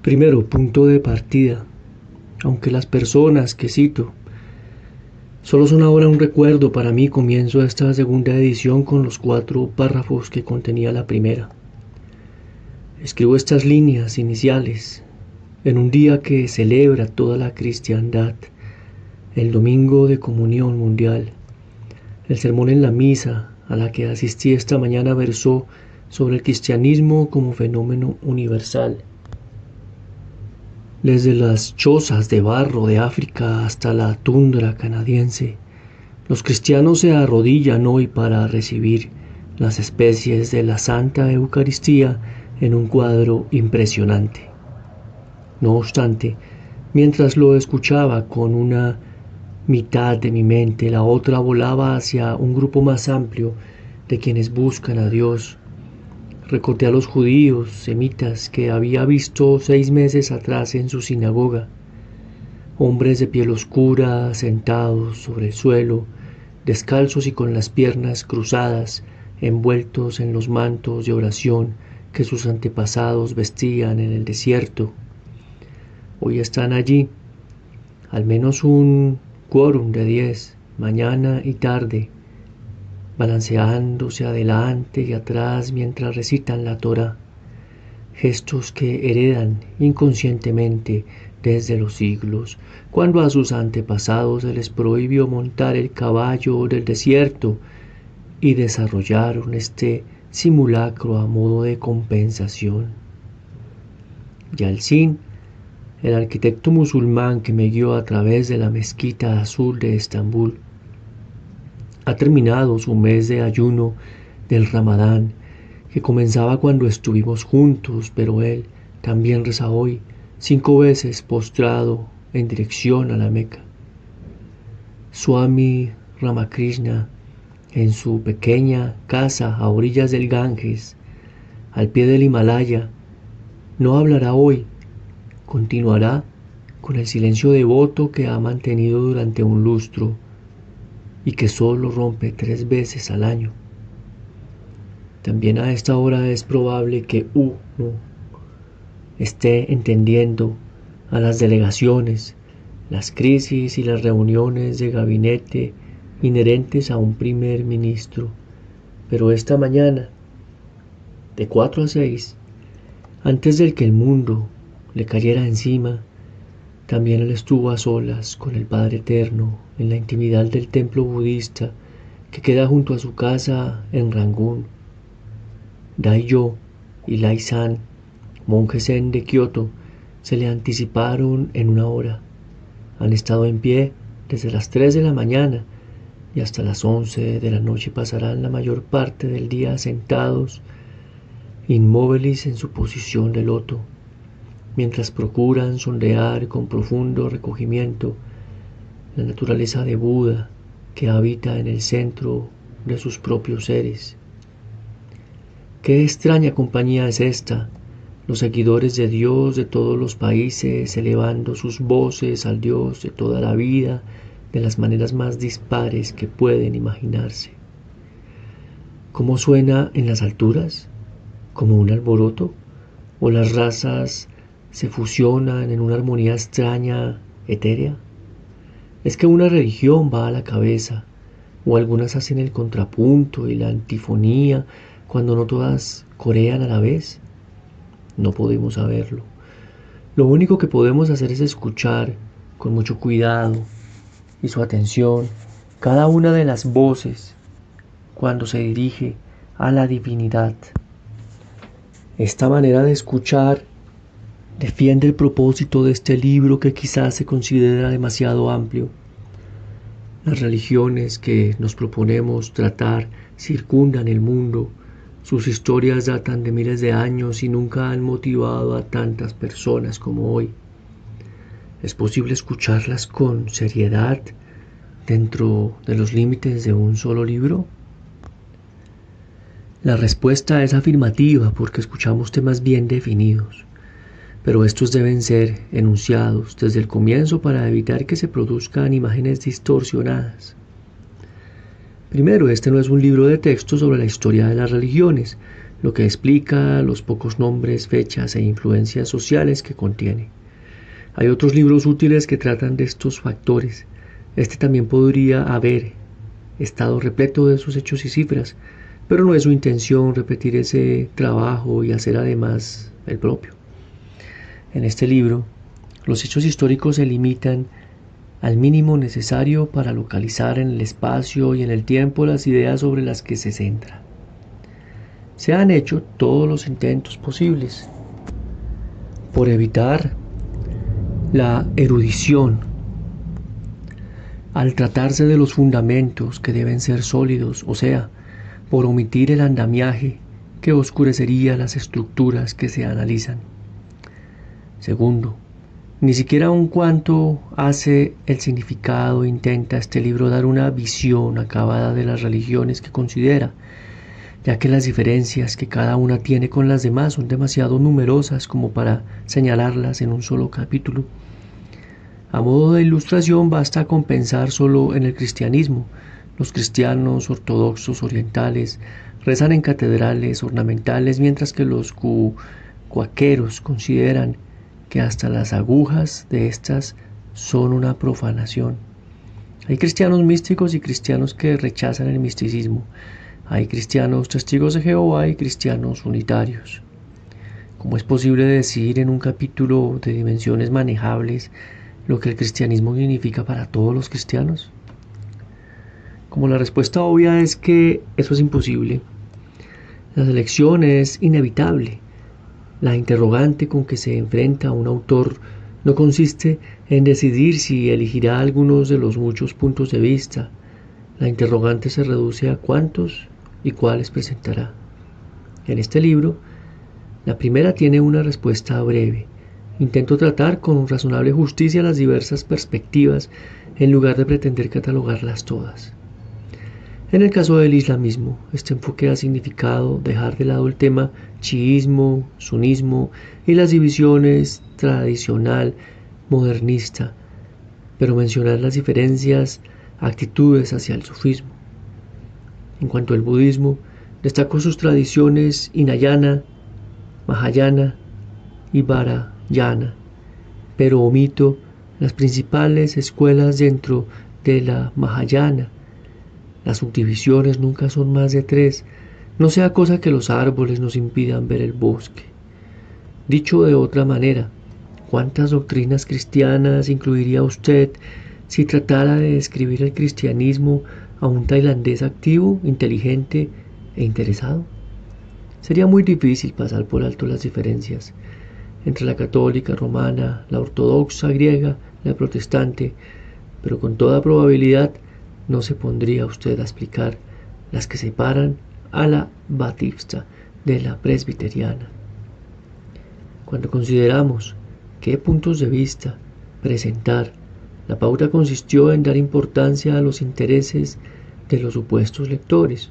Primero, punto de partida. Aunque las personas que cito solo son ahora un recuerdo, para mí comienzo esta segunda edición con los 4 párrafos que contenía la primera. Escribo estas líneas iniciales en un día que celebra toda la cristiandad, el Domingo de Comunión Mundial. El sermón en la misa a la que asistí esta mañana versó sobre el cristianismo como fenómeno universal. Desde las chozas de barro de África hasta la tundra canadiense, los cristianos se arrodillan hoy para recibir las especies de la Santa Eucaristía en un cuadro impresionante. No obstante, mientras lo escuchaba con una mitad de mi mente, la otra volaba hacia un grupo más amplio de quienes buscan a Dios. Recordé a los judíos semitas que había visto 6 meses atrás en su sinagoga, hombres de piel oscura sentados sobre el suelo, descalzos y con las piernas cruzadas, envueltos en los mantos de oración que sus antepasados vestían en el desierto. Hoy están allí, al menos un quórum de 10, mañana y tarde, balanceándose adelante y atrás mientras recitan la Torá, gestos que heredan inconscientemente desde los siglos, cuando a sus antepasados se les prohibió montar el caballo del desierto y desarrollaron este simulacro a modo de compensación. Yalcin, el arquitecto musulmán que me guió a través de la mezquita azul de Estambul, ha terminado su mes de ayuno del Ramadán, que comenzaba cuando estuvimos juntos, pero él también reza hoy 5 veces postrado en dirección a la Meca. Swami Ramakrishna, en su pequeña casa a orillas del Ganges, al pie del Himalaya, no hablará hoy, continuará con el silencio devoto que ha mantenido durante un lustro y que solo rompe 3 veces al año. También a esta hora es probable que uno esté entendiendo a las delegaciones, las crisis y las reuniones de gabinete inherentes a un primer ministro. Pero esta mañana, de 4 a 6, antes de que el mundo le cayera encima, también él estuvo a solas con el Padre Eterno en la intimidad del templo budista que queda junto a su casa en Rangún. Daiyo y Lai-san, monjes zen de Kioto, se le anticiparon en 1 hora. Han estado en pie desde las 3 de la mañana y hasta las 11 de la noche pasarán la mayor parte del día sentados, inmóviles en su posición de loto, mientras procuran sondear con profundo recogimiento la naturaleza de Buda que habita en el centro de sus propios seres. Qué extraña compañía es esta, los seguidores de Dios de todos los países elevando sus voces al Dios de toda la vida de las maneras más dispares que pueden imaginarse. ¿Cómo suena en las alturas? ¿Como un alboroto? ¿O las razas se fusionan en una armonía extraña, etérea? ¿Es que una religión va a la cabeza, o algunas hacen el contrapunto y la antifonía cuando no todas corean a la vez? No podemos saberlo. Lo único que podemos hacer es escuchar con mucho cuidado y su atención cada una de las voces cuando se dirige a la divinidad. Esta manera de escuchar defiende el propósito de este libro que quizás se considera demasiado amplio. Las religiones que nos proponemos tratar circundan el mundo. Sus historias datan de miles de años y nunca han motivado a tantas personas como hoy. ¿Es posible escucharlas con seriedad dentro de los límites de un solo libro? La respuesta es afirmativa porque escuchamos temas bien definidos, pero estos deben ser enunciados desde el comienzo para evitar que se produzcan imágenes distorsionadas. Primero, este no es un libro de texto sobre la historia de las religiones. lo que explica los pocos nombres, fechas e influencias sociales que contiene. Hay otros libros útiles que tratan de estos factores. Este también podría haber estado repleto de sus hechos y cifras, pero no es su intención repetir ese trabajo y hacer además el propio. En este libro, los hechos históricos se limitan al mínimo necesario para localizar en el espacio y en el tiempo las ideas sobre las que se centra. Se han hecho todos los intentos posibles por evitar la erudición al tratarse de los fundamentos que deben ser sólidos, o sea, por omitir el andamiaje que oscurecería las estructuras que se analizan. Segundo, ni siquiera un cuanto hace el significado intenta este libro dar una visión acabada de las religiones que considera, ya que las diferencias que cada una tiene con las demás son demasiado numerosas como para señalarlas en un solo capítulo. A modo de ilustración basta con pensar solo en el cristianismo. Los cristianos ortodoxos orientales rezan en catedrales ornamentales, mientras que los cuáqueros consideran que hasta las agujas de estas son una profanación. Hay cristianos místicos y cristianos que rechazan el misticismo. Hay cristianos testigos de Jehová y cristianos unitarios. ¿Cómo es posible decir en un capítulo de dimensiones manejables lo que el cristianismo significa para todos los cristianos? Como la respuesta obvia es que eso es imposible, la selección es inevitable. La interrogante con que se enfrenta un autor no consiste en decidir si elegirá algunos de los muchos puntos de vista. La interrogante se reduce a cuántos y cuáles presentará. En este libro, la primera tiene una respuesta breve. Intento tratar con razonable justicia las diversas perspectivas en lugar de pretender catalogarlas todas. En el caso del islamismo, este enfoque ha significado dejar de lado el tema chiismo, sunismo y las divisiones tradicional, modernista, pero mencionar las diferencias, actitudes hacia el sufismo. En cuanto al budismo, destaco sus tradiciones Hinayana, Mahayana y Vajrayana, pero omito las principales escuelas dentro de la Mahayana. Las subdivisiones nunca son más de 3, no sea cosa que los árboles nos impidan ver el bosque. Dicho de otra manera, ¿cuántas doctrinas cristianas incluiría usted si tratara de describir el cristianismo a un tailandés activo, inteligente e interesado? Sería muy difícil pasar por alto las diferencias entre la católica romana, la ortodoxa griega, la protestante, pero con toda probabilidad no se pondría usted a explicar las que separan a la batista de la presbiteriana. Cuando consideramos qué puntos de vista presentar, la pauta consistió en dar importancia a los intereses de los supuestos lectores.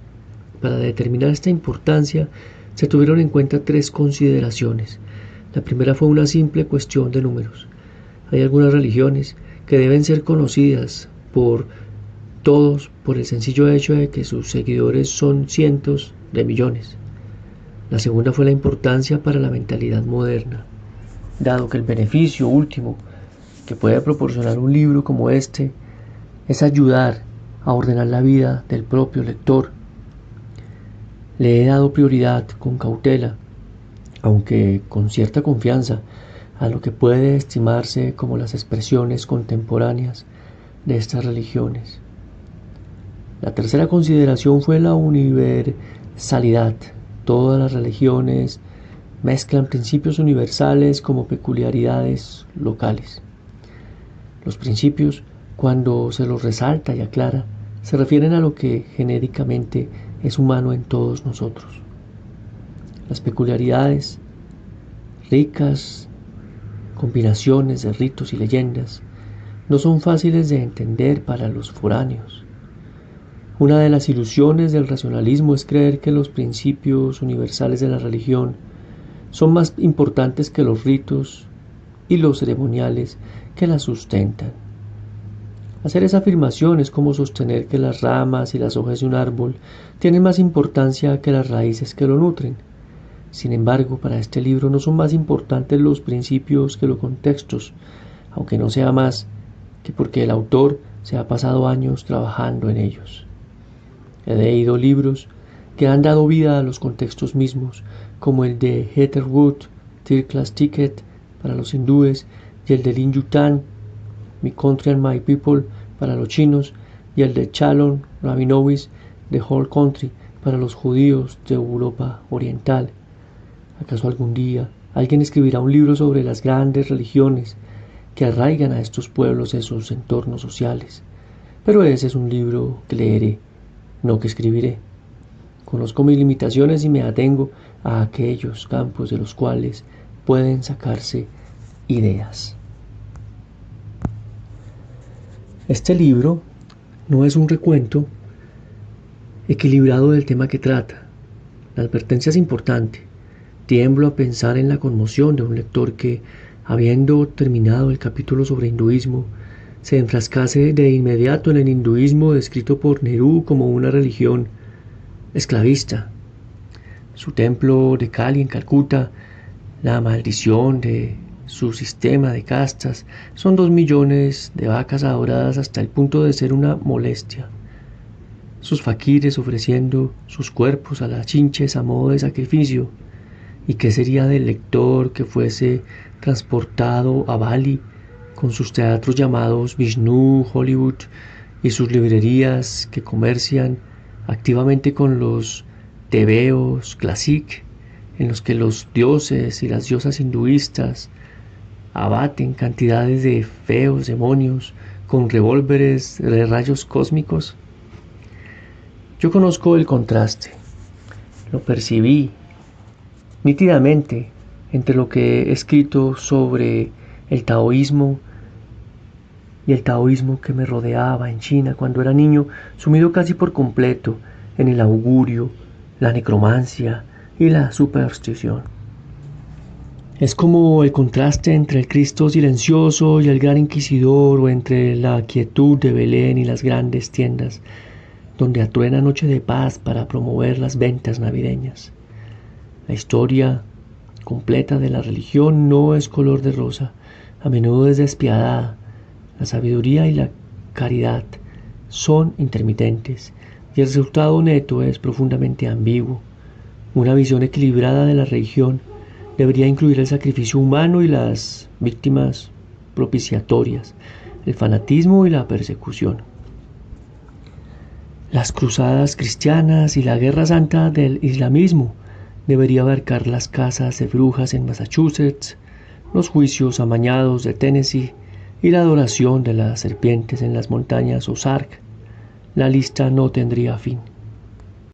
Para determinar esta importancia se tuvieron en cuenta 3 consideraciones. La primera fue una simple cuestión de números. Hay algunas religiones que deben ser conocidas por todos por el sencillo hecho de que sus seguidores son cientos de millones. La segunda fue la importancia para la mentalidad moderna, dado que el beneficio último que puede proporcionar un libro como este es ayudar a ordenar la vida del propio lector. Le he dado prioridad con cautela, aunque con cierta confianza, a lo que puede estimarse como las expresiones contemporáneas de estas religiones. La tercera consideración fue la universalidad. Todas las religiones mezclan principios universales como peculiaridades locales. Los principios, cuando se los resalta y aclara, se refieren a lo que genéricamente es humano en todos nosotros. Las peculiaridades, ricas combinaciones de ritos y leyendas, no son fáciles de entender para los foráneos. Una de las ilusiones del racionalismo es creer que los principios universales de la religión son más importantes que los ritos y los ceremoniales que la sustentan. Hacer esa afirmación es como sostener que las ramas y las hojas de un árbol tienen más importancia que las raíces que lo nutren. Sin embargo, para este libro no son más importantes los principios que los contextos, aunque no sea más que porque el autor se ha pasado años trabajando en ellos. He leído libros que han dado vida a los contextos mismos, como el de Heather Wood, Third Class Ticket para los hindúes, y el de Lin Yutang, My Country and My People para los chinos, y el de Shalom Rabinowitz, The Whole Country para los judíos de Europa Oriental. ¿Acaso algún día alguien escribirá un libro sobre las grandes religiones que arraigan a estos pueblos en sus entornos sociales? Pero ese es un libro que leeré, no que escribiré. Conozco mis limitaciones y me atengo a aquellos campos de los cuales pueden sacarse ideas. Este libro no es un recuento equilibrado del tema que trata. La advertencia es importante. Tiemblo a pensar en la conmoción de un lector que, habiendo terminado el capítulo sobre hinduismo, se enfrascase de inmediato en el hinduismo descrito por Nehru como una religión esclavista. Su templo de Kali en Calcuta, la maldición de su sistema de castas, son 2 millones de vacas adoradas hasta el punto de ser una molestia. Sus faquires ofreciendo sus cuerpos a las chinches a modo de sacrificio. ¿Y qué sería del lector que fuese transportado a Bali con sus teatros llamados Vishnu, Hollywood y sus librerías que comercian activamente con los tebeos classic, en los que los dioses y las diosas hinduistas abaten cantidades de feos demonios con revólveres de rayos cósmicos? Yo conozco el contraste, lo percibí nítidamente entre lo que he escrito sobre el taoísmo y el taoísmo que me rodeaba en China cuando era niño, sumido casi por completo en el augurio, la necromancia y la superstición. Es como el contraste entre el Cristo silencioso y el gran inquisidor, o entre la quietud de Belén y las grandes tiendas donde atruena noche de paz para promover las ventas navideñas. La historia completa de la religión no es color de rosa, a menudo es despiadada. La sabiduría y la caridad son intermitentes y el resultado neto es profundamente ambiguo. Una visión equilibrada de la religión debería incluir el sacrificio humano y las víctimas propiciatorias, el fanatismo y la persecución. Las cruzadas cristianas y la guerra santa del islamismo debería abarcar las casas de brujas en Massachusetts, los juicios amañados de Tennessee y la adoración de las serpientes en las montañas Ozark. La lista no tendría fin.